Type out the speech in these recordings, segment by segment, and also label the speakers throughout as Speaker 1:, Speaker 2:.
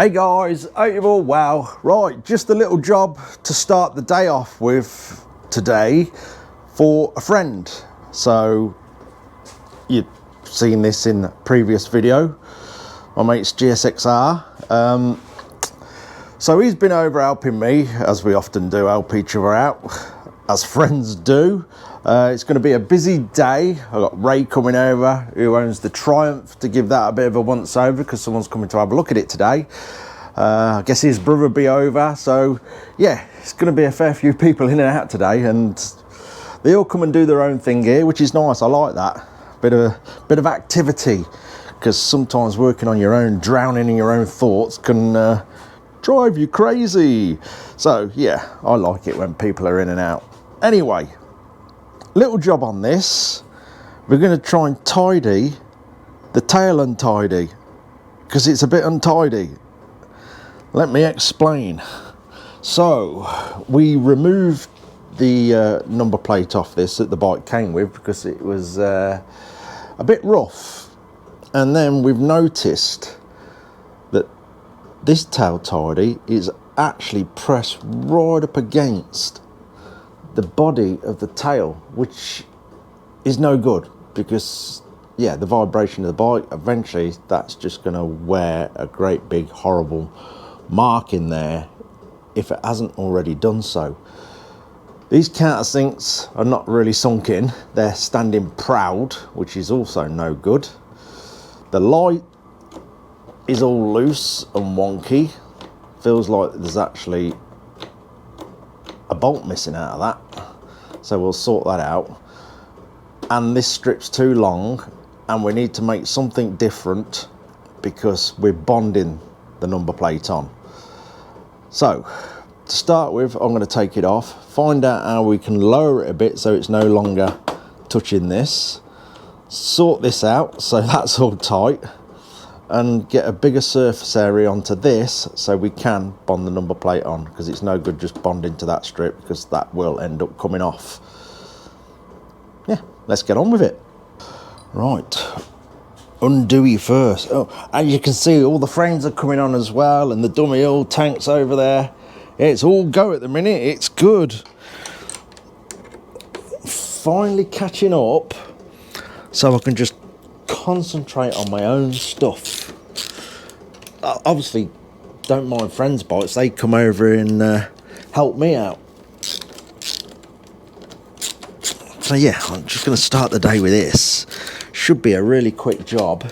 Speaker 1: Hey guys, hope you're all well. Right, just a little job to start the day off with today for a friend. So you've seen this in the previous video. My mate's GSXR. So he's been over helping me, as we often do, help each other out, as friends do. It's going to be a busy day. I've got Ray coming over, who owns the Triumph, to give that a bit of a once over because someone's coming to have a look at it today. I guess his brother will be over, so yeah, it's going to be a fair few people in and out today, and they all come and do their own thing here, which is nice. I like that bit of activity, because sometimes working on your own, drowning in your own thoughts can drive you crazy. So yeah, I like it when people are in and out. Anyway, little job on this. We're going to try and tidy the tail untidy, because it's a bit untidy. Let me explain. So we removed the number plate off this that the bike came with because it was a bit rough, and then we've noticed that this tail tidy is actually pressed right up against the body of the tail, which is no good, because yeah, the vibration of the bike, eventually that's just going to wear a great big horrible mark in there if it hasn't already done so. These countersinks are not really sunk in, they're standing proud, which is also no good. The light is all loose and wonky. Feels like there's actually a bolt missing out of that, so we'll sort that out. And this strip's too long, and we need to make something different because we're bonding the number plate on. So to start with, I'm going to take it off, find out how we can lower it a bit so it's no longer touching this, sort this out so that's all tight, and get a bigger surface area onto this so we can bond the number plate on, because it's no good just bonding to that strip, because that will end up coming off. Yeah, let's get on with it. Right, undo first. Oh, and you can see all the frames are coming on as well, and the dummy oil tanks over there. Yeah, it's all go at the minute, it's good. Finally catching up so I can just concentrate on my own stuff. Obviously don't mind friends' bikes, they come over and help me out. So yeah, I'm just going to start the day with this. Should be a really quick job.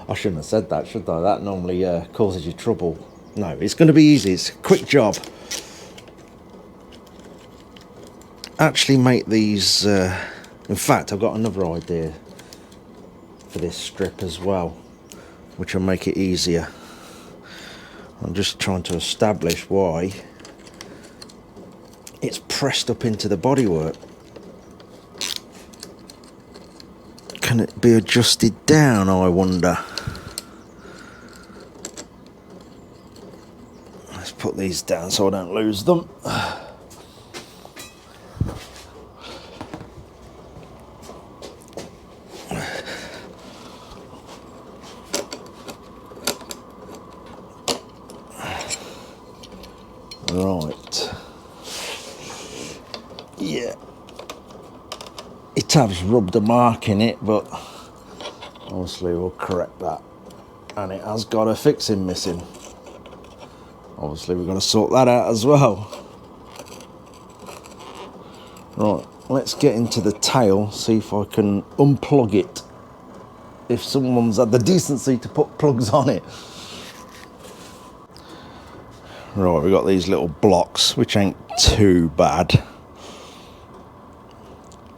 Speaker 1: I shouldn't have said that, should I? That normally causes you trouble. No, it's going to be easy, it's a quick job. Actually make these, in fact I've got another idea for this strip as well, which will make it easier. I'm just trying to establish why it's pressed up into the bodywork. Can it be adjusted down, I wonder? Let's put these down so I don't lose them. Right. Yeah. It has rubbed a mark in it, but obviously we'll correct that. And it has got a fixing missing. Obviously we're going to sort that out as well. Right, let's get into the tail, see if I can unplug it. If someone's had the decency to put plugs on it. Right, we've got these little blocks, which ain't too bad.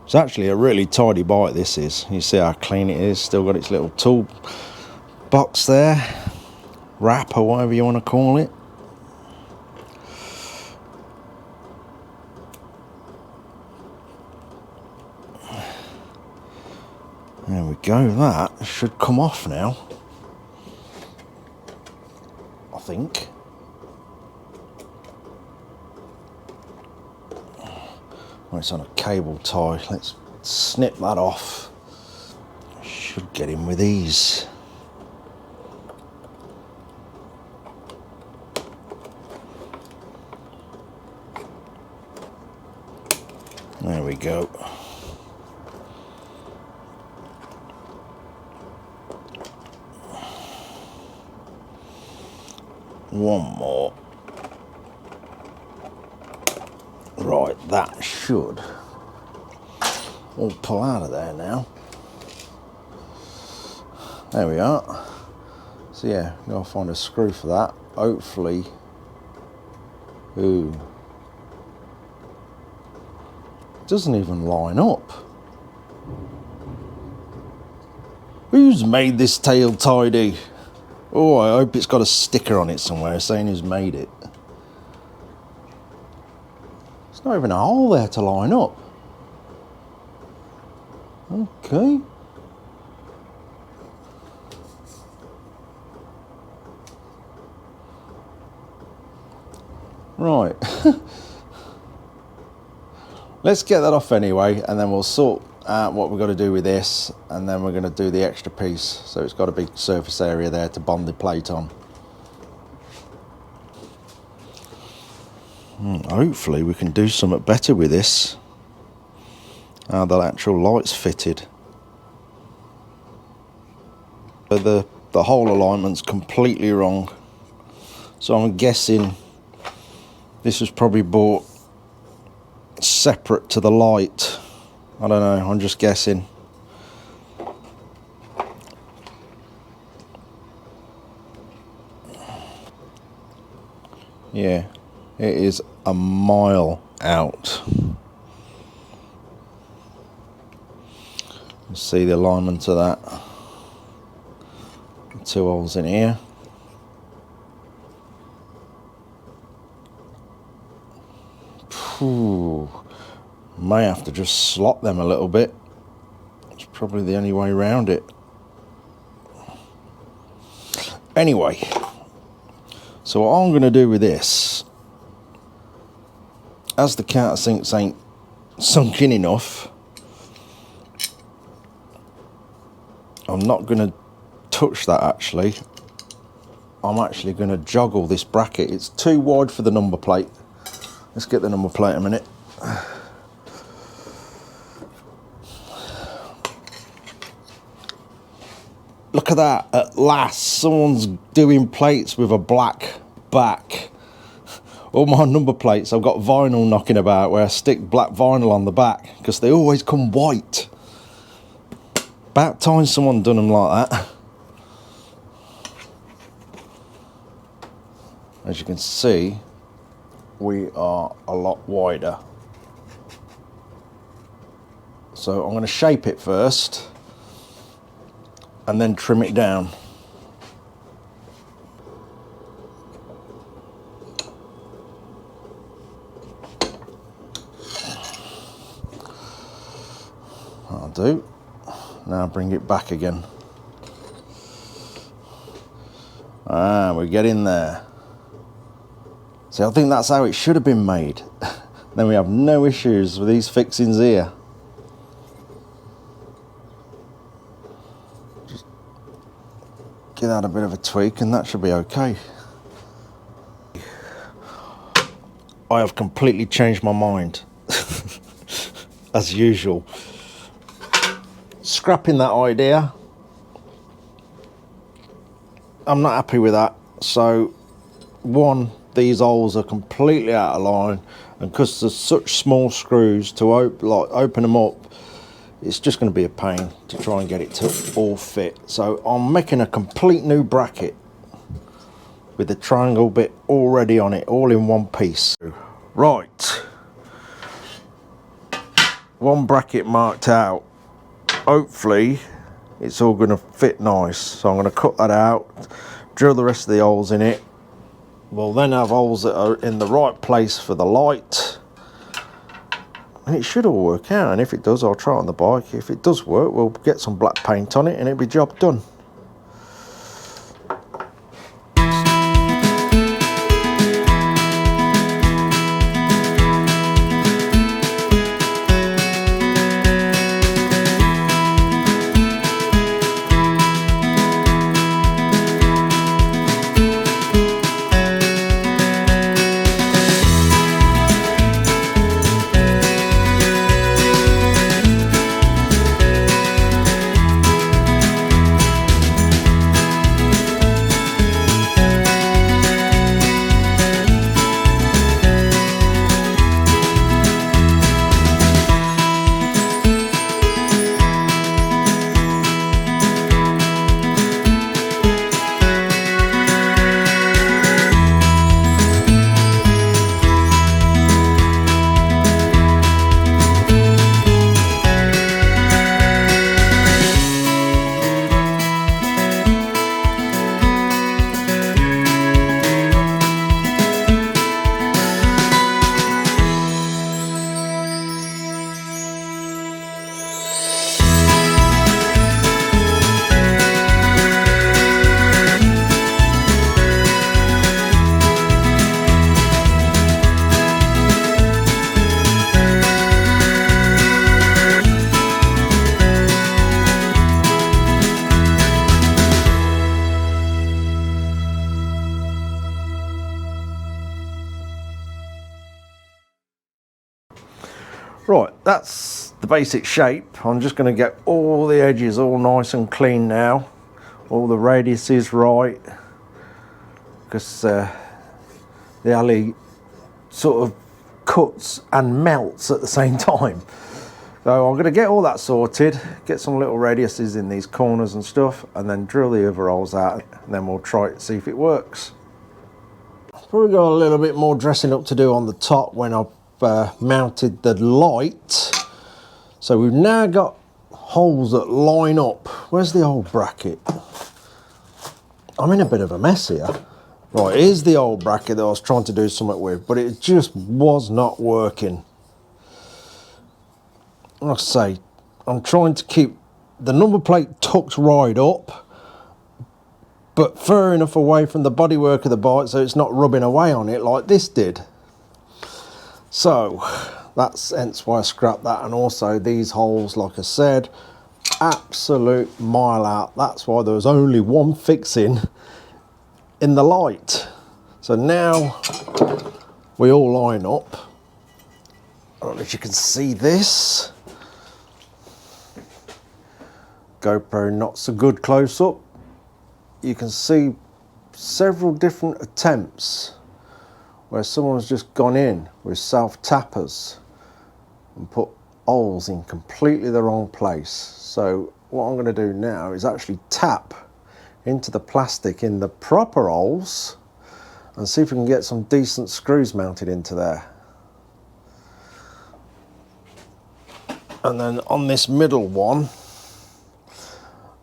Speaker 1: It's actually a really tidy bike, this is. You see how clean it is, still got its little tool box there. Wrap, or whatever you want to call it. There we go, that should come off now. I think. Well, it's on a cable tie. Let's snip that off. Should get in with ease. There we go. One more. Right, that should all pull out of there now. There we are. So yeah, I'll find a screw for that. Hopefully. Ooh. Doesn't even line up. Who's made this tail tidy? Oh, I hope it's got a sticker on it somewhere saying who's made it. There's not even a hole there to line up. Okay. Right. Let's get that off anyway, and then we'll sort out what we've got to do with this, and then we're going to do the extra piece. So it's got a big surface area there to bond the plate on. Hopefully we can do something better with this. How the actual light's fitted. But the hole alignment's completely wrong. So I'm guessing this was probably bought separate to the light. I don't know, I'm just guessing. Yeah, it is a mile out. You see the alignment of that. 2 holes in here. Ooh, may have to just slot them a little bit. It's probably the only way around it. Anyway, so what I'm going to do with this, as the countersinks ain't sunk in enough, I'm not going to touch that actually. I'm actually going to joggle this bracket. It's too wide for the number plate. Let's get the number plate a minute. Look at that, at last someone's doing plates with a black back. All my number plates, I've got vinyl knocking about where I stick black vinyl on the back because they always come white. About time someone done them like that. As you can see, we are a lot wider. So I'm going to shape it first and then trim it down. That'll do. Now bring it back again. We're getting there. See, I think that's how it should have been made. Then we have no issues with these fixings here. Just give that a bit of a tweak and that should be okay. I have completely changed my mind. As usual. Scrapping that idea. I'm not happy with that. So, one, these holes are completely out of line, and because there's such small screws to open them up, it's just going to be a pain to try and get it to all fit. So I'm making a complete new bracket with the triangle bit already on it, all in one piece. Right, one bracket marked out. Hopefully it's all going to fit nice. So I'm going to cut that out, drill the rest of the holes in it. We'll then have holes that are in the right place for the light, and it should all work out. And if it does, I'll try it on the bike. If it does work, we'll get some black paint on it and it'll be job done. Right, that's the basic shape. I'm just going to get all the edges all nice and clean now. All the radiuses right. Because the alley sort of cuts and melts at the same time. So I'm going to get all that sorted, get some little radiuses in these corners and stuff, and then drill the other holes out, and then we'll try it, see if it works. Probably got a little bit more dressing up to do on the top when I've mounted the light. So we've now got holes that line up. Where's the old bracket? I'm in a bit of a mess here. Right, here's the old bracket that I was trying to do something with, but it just was not working. Like I say, I'm trying to keep the number plate tucked right up, but far enough away from the bodywork of the bike so it's not rubbing away on it like this did. So that's hence why I scrapped that, and also these holes, like I said, absolute mile out. That's why there was only one fixing in the light. So now we all line up. I don't know if you can see this. GoPro not so good close up. You can see several different attempts where someone's just gone in with self tappers and put holes in completely the wrong place. So what I'm going to do now is actually tap into the plastic in the proper holes and see if we can get some decent screws mounted into there. And then on this middle one,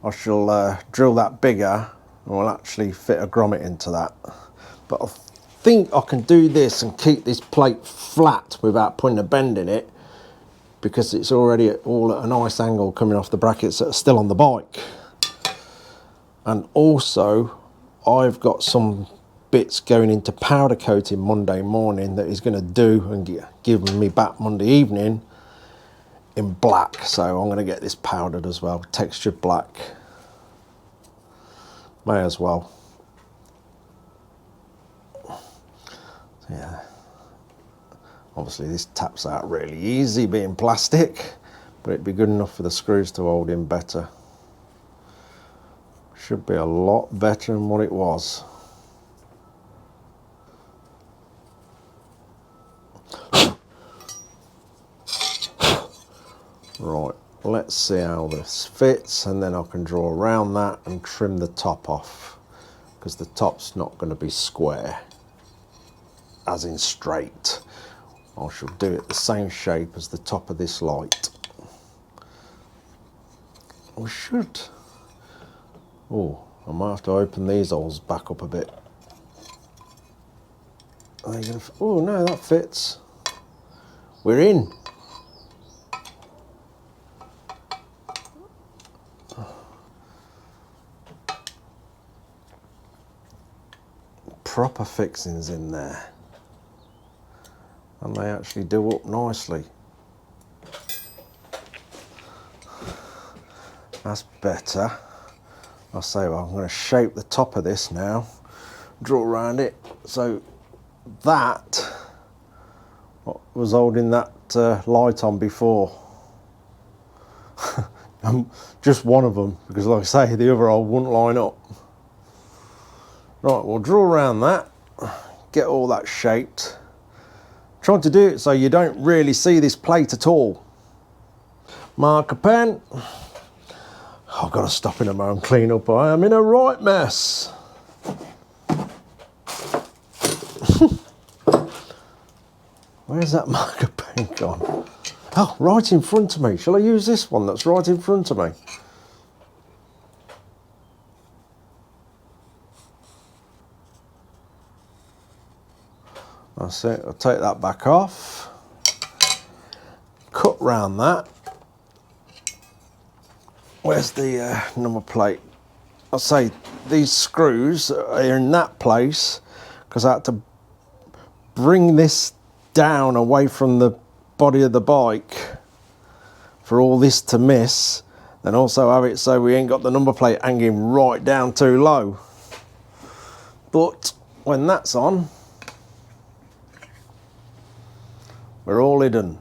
Speaker 1: I shall drill that bigger, and we'll actually fit a grommet into that. But I think I can do this and keep this plate flat without putting a bend in it, because it's already all at a nice angle coming off the brackets that are still on the bike. And also I've got some bits going into powder coating Monday morning that he's going to do and give me back Monday evening in black. So I'm going to get this powdered as well, textured black. May as well. Yeah. Obviously this taps out really easy being plastic, but it'd be good enough for the screws to hold in better. Should be a lot better than what it was. Right, let's see how this fits, and then I can draw around that and trim the top off, because the top's not going to be square, as in straight. I shall do it the same shape as the top of this light. We should. Oh, I might have to open these holes back up a bit. Are they gonna oh no, that fits. We're in. Proper fixings in there. And they actually do up nicely. That's better. I'll say, well, I'm going to shape the top of this now, draw around it. So that was holding that light on before. Just one of them, because like I say, the other hole wouldn't line up. Right, we'll draw around that, get all that shaped. Trying to do it so you don't really see this plate at all. Marker pen. I've got to stop in a moment and clean up. I am in a right mess. Where's that marker pen gone? Oh, right in front of me. Shall I use this one that's right in front of me? That's it. I'll take that back off. Cut round that. Where's the number plate? I'll say these screws are in that place because I had to bring this down away from the body of the bike for all this to miss, and also have it so we ain't got the number plate hanging right down too low. But when that's on, we're all hidden.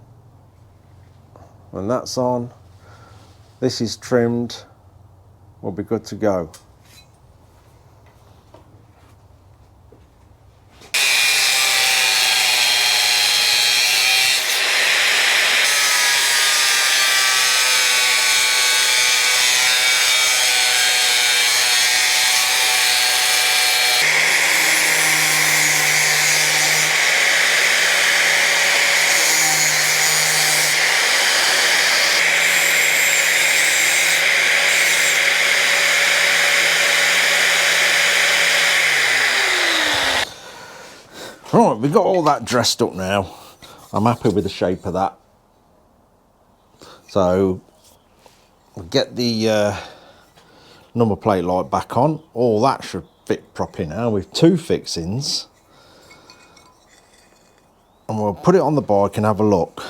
Speaker 1: When that's on, this is trimmed, we'll be good to go. Right, we've got all that dressed up now. I'm happy with the shape of that. So, we'll get the number plate light back on. All that should fit properly now with 2 fixings. And we'll put it on the bike and have a look.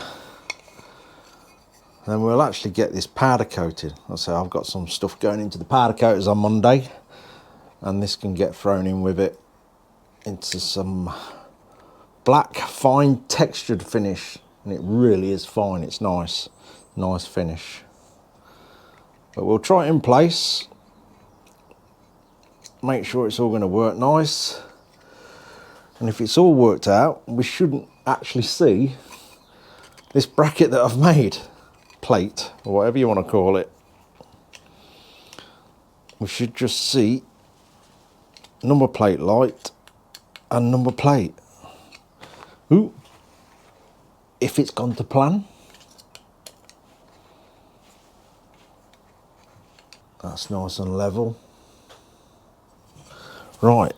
Speaker 1: Then we'll actually get this powder coated. I'll say I've got some stuff going into the powder coaters on Monday. And this can get thrown in with it into some black fine textured finish, and it really is fine. It's nice finish, but we'll try it in place, make sure it's all going to work nice, and if it's all worked out, we shouldn't actually see this bracket that I've made, plate or whatever you want to call it. We should just see number plate light and number plate. Ooh, if it's gone to plan. That's nice and level. Right.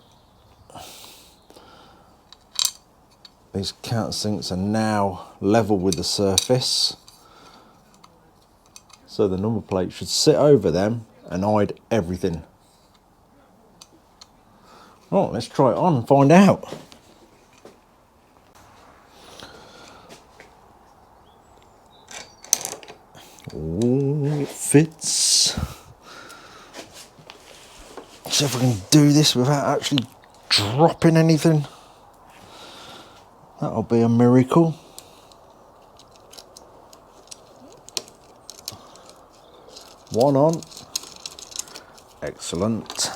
Speaker 1: These countersinks are now level with the surface. So the number plate should sit over them and hide everything. Right, let's try it on and find out. Ooh, it fits. See if I can do this without actually dropping anything. That'll be a miracle. One on. Excellent.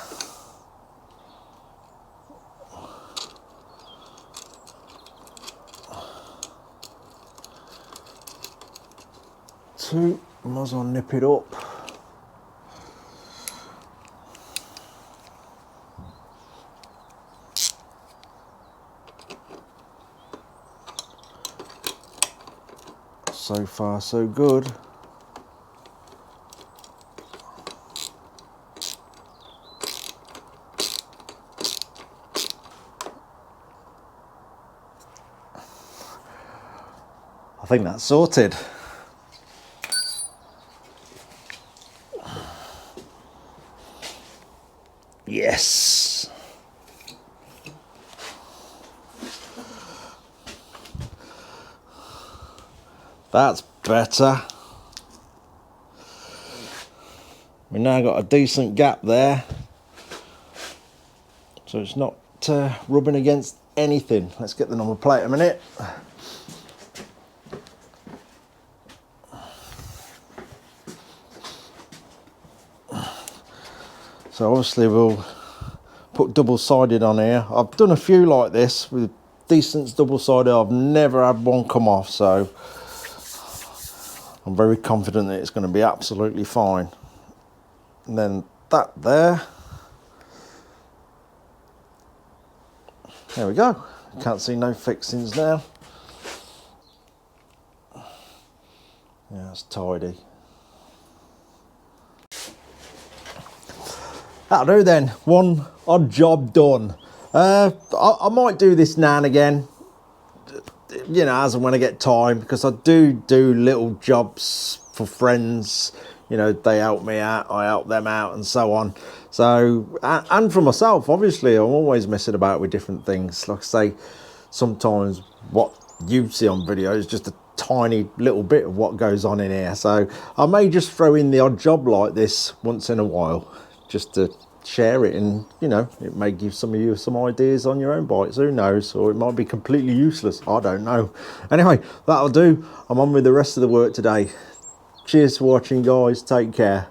Speaker 1: Two. Might as well nip it up. So far, so good. I think that's sorted. Yes. That's better. We now got a decent gap there, so it's not rubbing against anything. Let's get the number plate a minute. So obviously we'll put double-sided on here. I've done a few like this with decent double-sided. I've never had one come off, so I'm very confident that it's going to be absolutely fine. And then that there. There we go. Can't see no fixings now. Yeah, it's tidy. That'll do then. One odd job done. I might do this now and again, you know, as and when I get time, because I do little jobs for friends. You know, they help me out, I help them out, and so on. So, and for myself, obviously, I'm always messing about with different things. Like I say, sometimes what you see on video is just a tiny little bit of what goes on in here. So I may just throw in the odd job like this once in a while, just to share it, and you know, it may give some of you some ideas on your own bikes, who knows, or it might be completely useless, I don't know. Anyway, that'll do. I'm on with the rest of the work today. Cheers for watching, guys. Take care.